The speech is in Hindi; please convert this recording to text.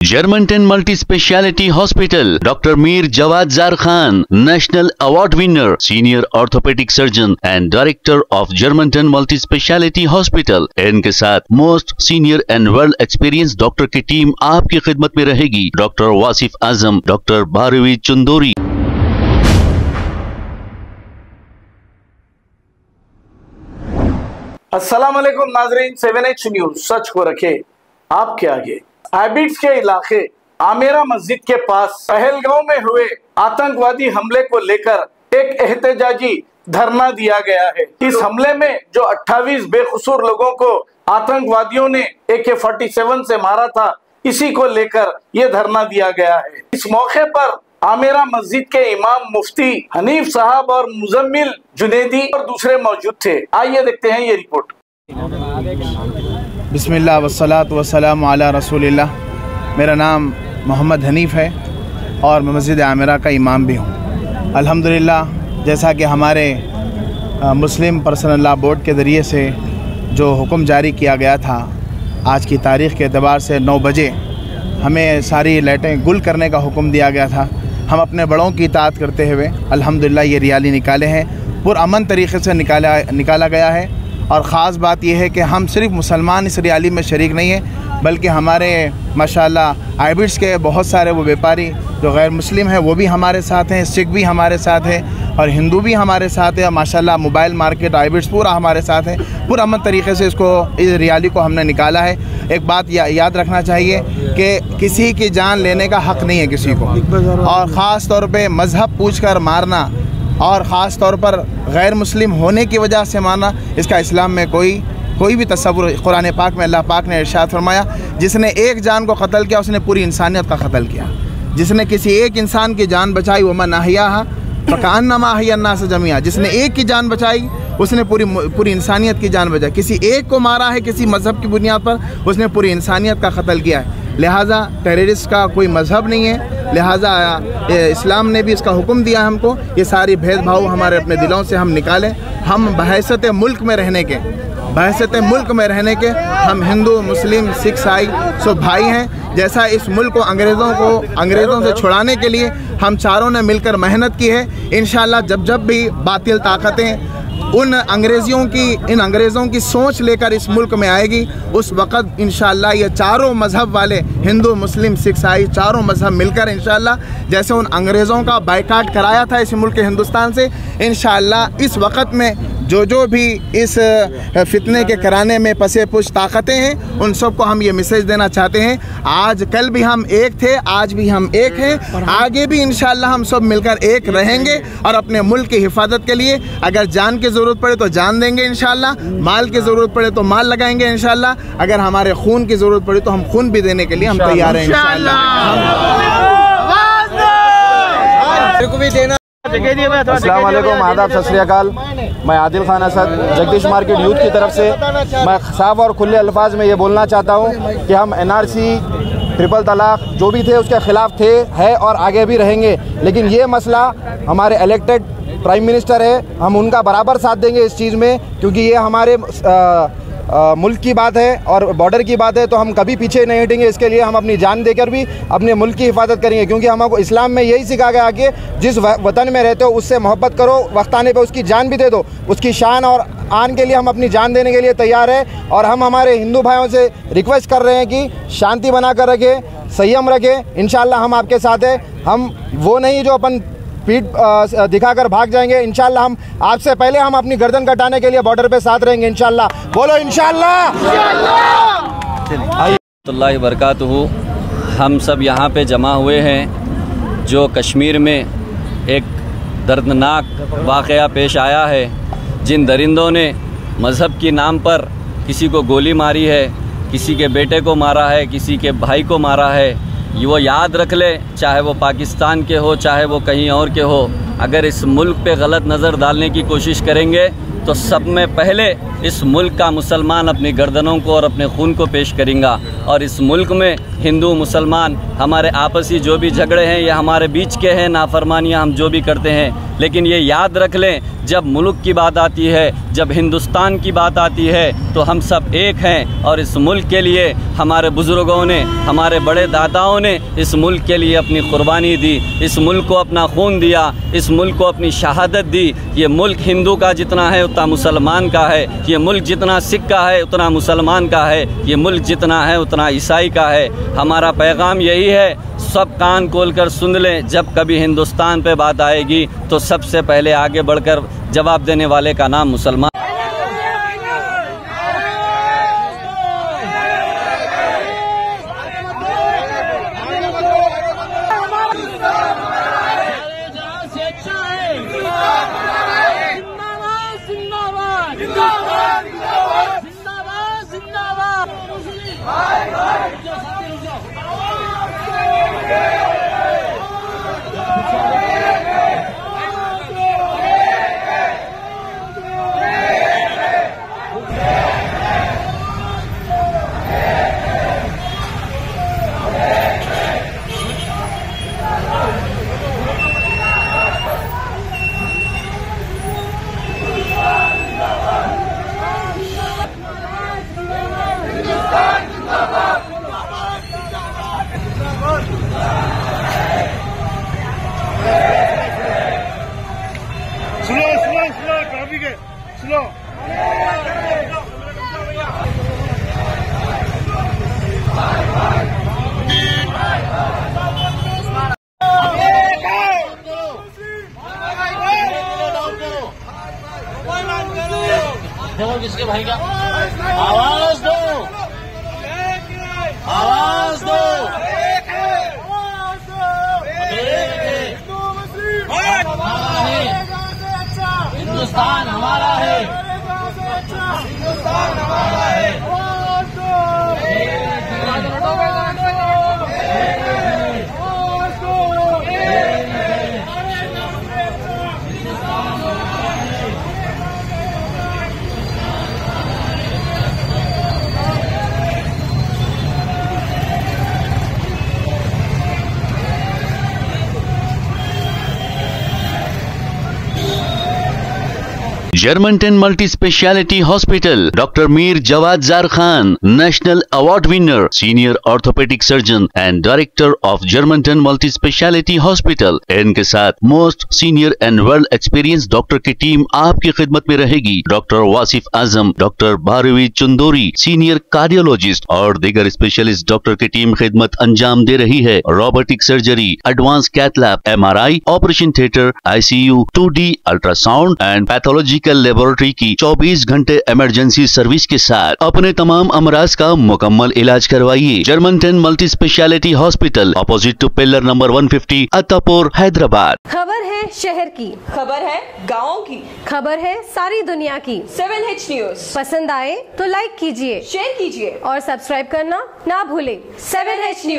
Germantown Multi Speciality Hospital, Dr. Mir Jawad Zar Khan, National Award winner, Senior Orthopedic Surgeon and Director of Germantown Multi Speciality Hospital। इनके साथ most senior and well experience doctor की टीम आपकी खिदमत में रहेगी। Doctor Wasif Azam, doctor Bharvi Chandori. अस्सलाम वालेकुम नाजरीन, 7H न्यूज सच को रखे आपके आगे। आबिड्स के इलाके आमेरा मस्जिद के पास पहलगांव में हुए आतंकवादी हमले को लेकर एक एहतजाजी धरना दिया गया है। इस हमले में जो 28 बेकसूर लोगों को आतंकवादियों ने AK-47 से मारा था, इसी को लेकर ये धरना दिया गया है। इस मौके पर आमेरा मस्जिद के इमाम मुफ्ती हनीफ साहब और मुजम्मिल जुनेदी और दूसरे मौजूद थे। आइए देखते हैं ये रिपोर्ट। बिस्मिल्लाह वस्सलातु वस्सलामु अला रसूलिल्लाह। मेरा नाम मोहम्मद हनीफ है और मैं मस्जिद आमेरा का इमाम भी हूँ। अल्हम्दुलिल्लाह, जैसा कि हमारे मुस्लिम पर्सनल लॉ बोर्ड के ज़रिए से जो हुक्म जारी किया गया था, आज की तारीख़ के एतबार से 9 बजे हमें सारी लाइटें गुल करने का हुक्म दिया गया था। हम अपने बड़ों की इताअत करते हुए अल्हम्दुलिल्लाह ये रैली निकाले हैं। पुरअमन तरीक़े से निकाला गया है। और ख़ास बात यह है कि हम सिर्फ मुसलमान इस रैली में शरीक नहीं हैं, बल्कि हमारे माशाल्लाह आइबिड्स के बहुत सारे वो व्यापारी जो गैर मुस्लिम हैं वो भी हमारे साथ हैं, सिख भी हमारे साथ हैं और हिंदू भी हमारे साथ है। माशाल्लाह मोबाइल मार्केट आइबिड्स पूरा हमारे साथ है। पुरअमन तरीक़े से इस रैली को हमने निकाला है। एक बात याद रखना चाहिए कि किसी की जान लेने का हक़ नहीं है किसी को, और ख़ास तौर पर मज़हब पूछ कर मारना और ख़ास तौर पर गैर मुस्लिम होने की वजह से मारना, इसका इस्लाम में कोई भी तस्वुर। कुरान पाक में अल्लाह पाक ने इरशाद फरमाया, जिसने एक जान को कत्ल किया उसने पूरी इंसानियत का कत्ल किया। जिसने किसी एक इंसान की जान बचाई वमन अहयाहा फकअन्नमा अहया अन्नास जमीआ, जिसने एक की जान बचाई उसने पूरी इंसानियत की जान बचाई। किसी एक को मारा है किसी मज़हब की बुनियाद पर, उसने पूरी इंसानियत का कत्ल किया है। लिहाजा टेररिस्ट का कोई मज़हब नहीं है, लिहाजा इस्लाम ने भी इसका हुक्म दिया हमको। ये सारी भेदभाव हमारे अपने दिलों से हम निकालें। हम बहैसियत मुल्क में रहने के हम हिंदू मुस्लिम सिख ईसाई सब भाई हैं। जैसा इस मुल्क को अंग्रेज़ों से छुड़ाने के लिए हम चारों ने मिलकर मेहनत की है, इंशाअल्लाह जब भी बातिल ताकतें इन अंग्रेज़ों की सोच लेकर इस मुल्क में आएगी, उस वक़्त इंशाअल्लाह ये चारों मज़हब वाले हिंदू मुस्लिम सिख ईसाई चारों मज़हब मिलकर इंशाअल्लाह जैसे उन अंग्रेज़ों का बायकाट कराया था इस मुल्क हिंदुस्तान से, इंशाअल्लाह इस वक़्त में जो भी इस फितने के कराने में पसे पुश ताकतें हैं, उन सबको हम ये मैसेज देना चाहते हैं। आज कल भी हम एक थे, आज भी हम एक हैं, आगे भी इंशाअल्लाह हम सब मिलकर एक रहेंगे और अपने मुल्क की हिफाजत के लिए अगर जान की ज़रूरत पड़े तो जान देंगे इंशाअल्लाह, माल की ज़रूरत पड़े तो माल लगाएंगे इंशाअल्लाह, अगर हमारे खून की ज़रूरत पड़े तो हम खून भी देने के लिए हम तैयार हैं इंशाअल्लाह। अस्सलाम वालेकुम, आदाब, सत श्री अकाल। मैं आदिल खान असद जगदीश मार्केट यूथ की तरफ से मैं साफ और खुले अल्फाज में ये बोलना चाहता हूँ कि हम NRC ट्रिपल तलाक जो भी थे उसके ख़िलाफ़ थे, है और आगे भी रहेंगे। लेकिन ये मसला हमारे इलेक्टेड प्राइम मिनिस्टर है, हम उनका बराबर साथ देंगे इस चीज़ में, क्योंकि ये हमारे मुल्क की बात है और बॉर्डर की बात है, तो हम कभी पीछे नहीं हटेंगे। इसके लिए हम अपनी जान देकर भी अपने मुल्क की हिफाजत करेंगे, क्योंकि हमको इस्लाम में यही सिखाया गया कि जिस वतन में रहते हो उससे मोहब्बत करो, वक्त आने पे उसकी जान भी दे दो। उसकी शान और आन के लिए हम अपनी जान देने के लिए तैयार हैं। और हम हमारे हिंदू भाइयों से रिक्वेस्ट कर रहे हैं कि शांति बना कर रखें, संयम रखें। इंशाअल्लाह हम आपके साथ हैं। हम वो नहीं जो अपन पीठ दिखाकर भाग जाएंगे। इंशाअल्लाह हम आपसे पहले हम अपनी गर्दन कटाने के लिए बॉर्डर पे साथ रहेंगे इंशाअल्लाह। बोलो इंशाअल्लाह। अल्लाह बरकातहू। हम सब यहाँ पे जमा हुए हैं जो कश्मीर में एक दर्दनाक वाक़या पेश आया है, जिन दरिंदों ने मज़हब के नाम पर किसी को गोली मारी है, किसी के बेटे को मारा है, किसी के भाई को मारा है। ये वो याद रख ले, चाहे वो पाकिस्तान के हो चाहे वो कहीं और के हो, अगर इस मुल्क पे गलत नज़र डालने की कोशिश करेंगे तो सब में पहले इस मुल्क का मुसलमान अपनी गर्दनों को और अपने खून को पेश करेंगा। और इस मुल्क में हिंदू मुसलमान हमारे आपसी जो भी झगड़े हैं ये हमारे बीच के हैं, नाफरमानियाँ हम जो भी करते हैं, लेकिन ये याद रख लें, जब मुल्क की बात आती है, जब हिंदुस्तान की बात आती है, तो हम सब एक हैं। और इस मुल्क के लिए हमारे बुज़ुर्गों ने, हमारे बड़े दादाओं ने इस मुल्क के लिए अपनी कुर्बानी दी, इस मुल्क को अपना खून दिया, इस मुल्क को अपनी शहादत दी। ये मुल्क हिंदू का जितना है उतना मुसलमान का है, ये मुल्क जितना सिख का है उतना मुसलमान का है, ये मुल्क जितना है उतना ईसाई का है। हमारा पैगाम यही है, सब कान खोल कर सुन लें, जब कभी हिंदुस्तान पे बात आएगी तो सबसे पहले आगे बढ़कर जवाब देने वाले का नाम मुसलमान। स्लो किसके भाई का आवाज दो, आवाज दो। हिंदुस्तान हमारा है, हिंदुस्तान हमारा है। Germantown Multi Speciality Hospital, Dr. Mir Jawad Zar Khan, National Award winner, Senior Orthopedic Surgeon and Director of Germantown Multi Speciality Hospital। इनके साथ most senior and world experience doctor की टीम आपकी खिदमत में रहेगी। Doctor Wasif Azam, doctor Bharvi Chandori, senior cardiologist और दीगर स्पेशलिस्ट डॉक्टर की टीम खिदमत अंजाम दे रही है। Robotic surgery, advance cath lab, MRI, operation theatre, ICU, 2D ultrasound and pathological laboratory की 24 घंटे इमरजेंसी सर्विस के साथ अपने तमाम अमराज का मुकम्मल इलाज करवाइए। Germanten multi speciality hospital, opposite to pillar number 150, Attapur, Hyderabad. खबर है शहर की, खबर है गाँव की, खबर है सारी दुनिया की। 7H न्यूज पसंद आए तो लाइक कीजिए, शेयर कीजिए और सब्सक्राइब करना ना भूलें। 7H news.